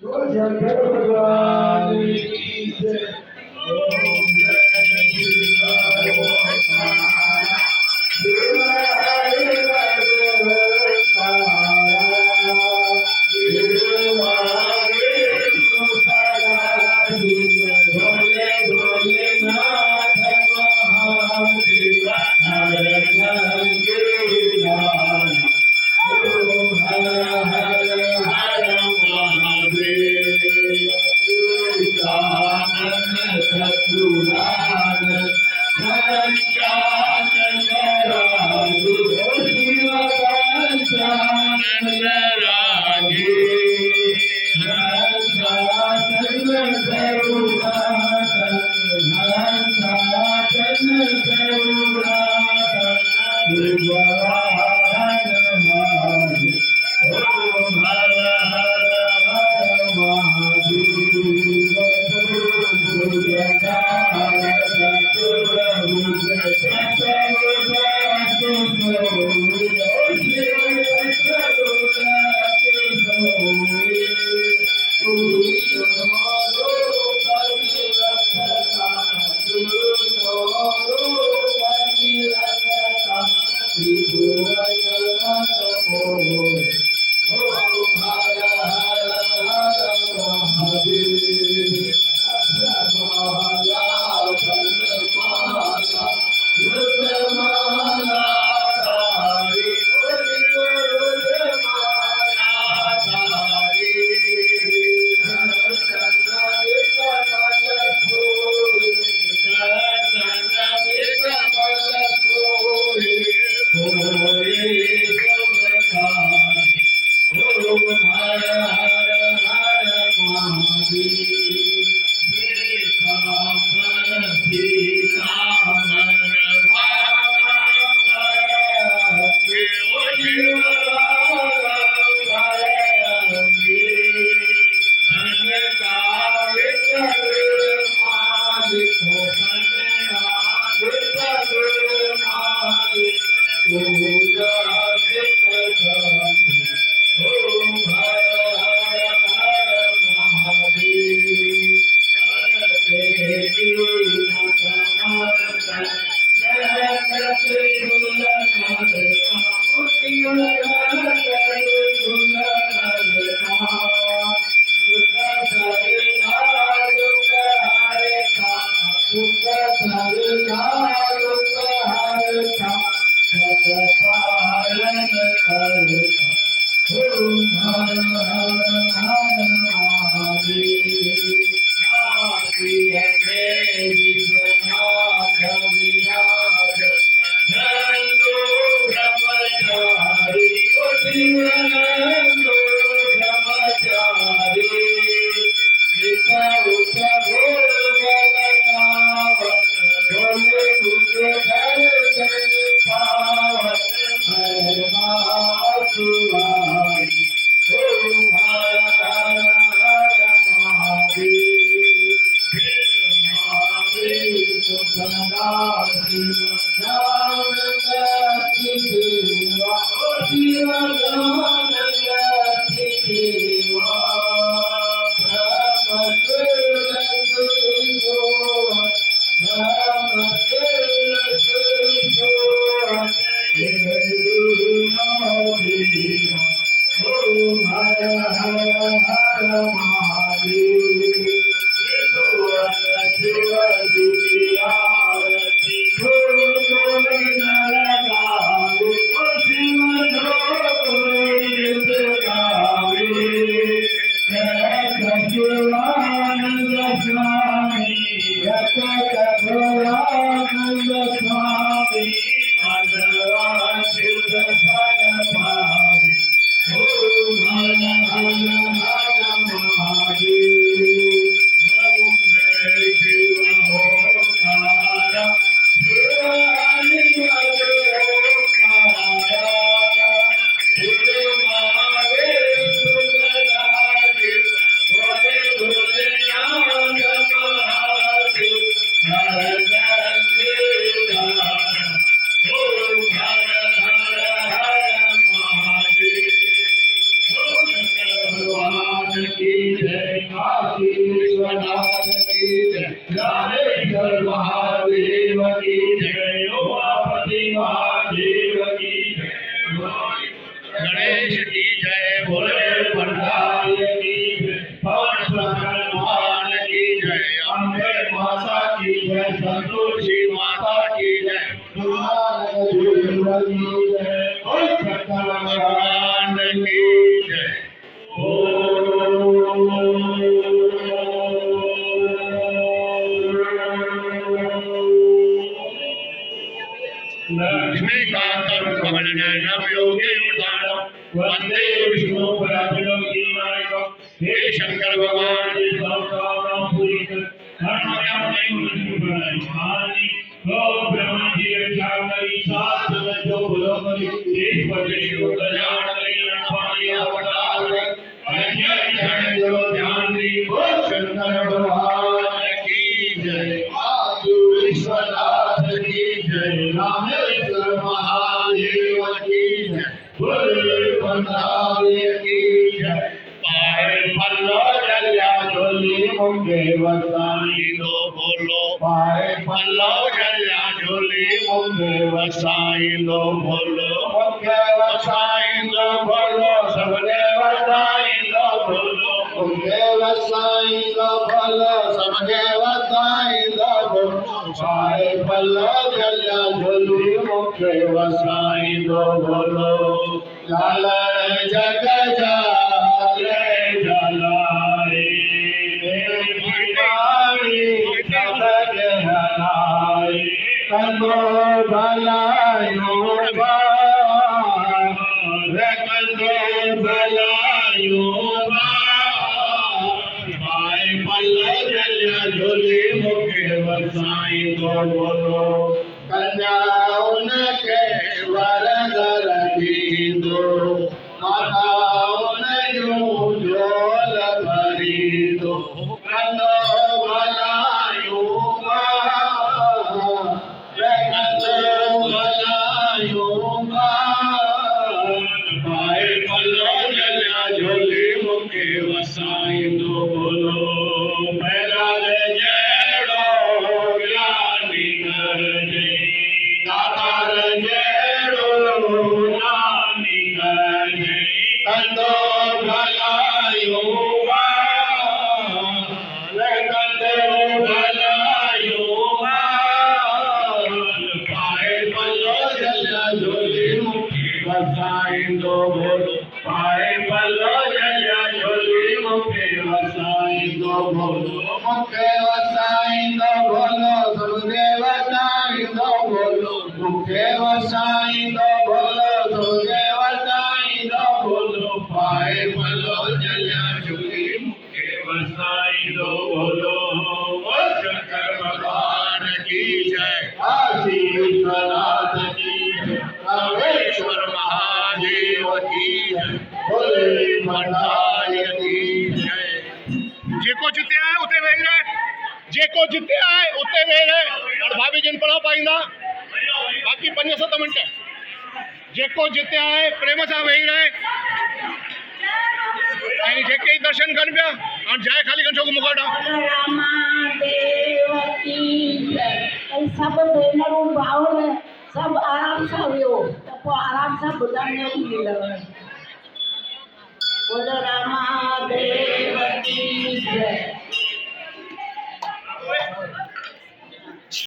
शंकर भगवान की जय। ओम जय शिवाय ओंकारा शिव हरि भोले भोलेनाथ महादेव हर ओम हर हर हर महादेव कानन चतुरानन पंचानन राजू शिव पंचानन राजू हंसाचन करुणाचन हंसाचन करुणाचन विजयानन हरि ओम हर हर हर महादेव भुजगार चतुर्भुज जय काशी विश्वनाथ की जय रामेश्वर महादेव की जय उमापति महादेव की जय गणेश की जय भोले भंडारी की जय पवन शंकर भगवान की जय अम्बे माता की जय संतोषी माता की जय भगवान की जय शंकर भगवान की जय लक्ष्मीकान्तं कमलनयनं योगियुक्तानं वन्दे विष्णु परात्परं हे शंकर भगवान जी सर्वकामनां पूरीकर ब्रह्मा जी रक्षा करी सात समय जो भलो करी देश प्रदेश को कल्याण करी पानी अवतार जो ध्यान दी शंकर भगवान की जय आदि विश्वनाथ की जय रामेश्वर महादेव की जय भोले भंडारी की जय पाए पल्लो जल्या झोली मुंगे वसाई लो बोलो पाए पल्लो जल्या झोली मुंगे वसाई लो बोलो मुंगे वसाई लो बोलो सबने वसाई लो बोलो मुंगे वसाई लो बोलो सबने वसाई लो बोलो पाए पल्लो जल्या झोली मुंगे वसाई लो बोलो लाल जग जाले जलाए कंदो भलायो कंदो भलायो पाए पल्लो जल्या झोली मुखे वसाई तो बोलो कन्या उनके वर घर दीदो माता झोल भरी दो कंदो भलायो पाए पल्लो जल्या झोली मुखे वसाई दो बोलो मेरा जेड़ो ज्ञानी कर जय दातार जेड़ो ज्ञानी कर जय कंदो भलायो कंदो भलायो पाए पल्लो जल्या झोली मुखे वसाई दो बोलो पाए पल्लो जल्या झोली मुखे वसाई दो बोलो मुखे वसाई दो बोलो सबके वसाई दो बोलो मुखे वसाई दो बोलो सबके वसाई दो बोलो पाए पल्लो जल्या झोली मुखे वसाई दो बोलो शंकर भगवान की जय काशी विश्वनाथ की जय रामेश्वर महादेव की जय भोले भंडारी की जय जेको जिते आए उते वेही रहे जेको जिते आए उते वेही रहे और भाभी जिन पढ़ा पाईंदा बाकी 5-7 मिनट जेको जिते आए प्रेम सां वेही रहे ऐं जेके ई दर्शन कनि पिया हाणे जाए ख़ाली कनि छोकी मुखाटा रामादेव की जय सब भेनरूं भाउर सब आराम सां वियो त पोइ आराम सां ॿुधण जो बि मिलंदो बोलो रामादेव की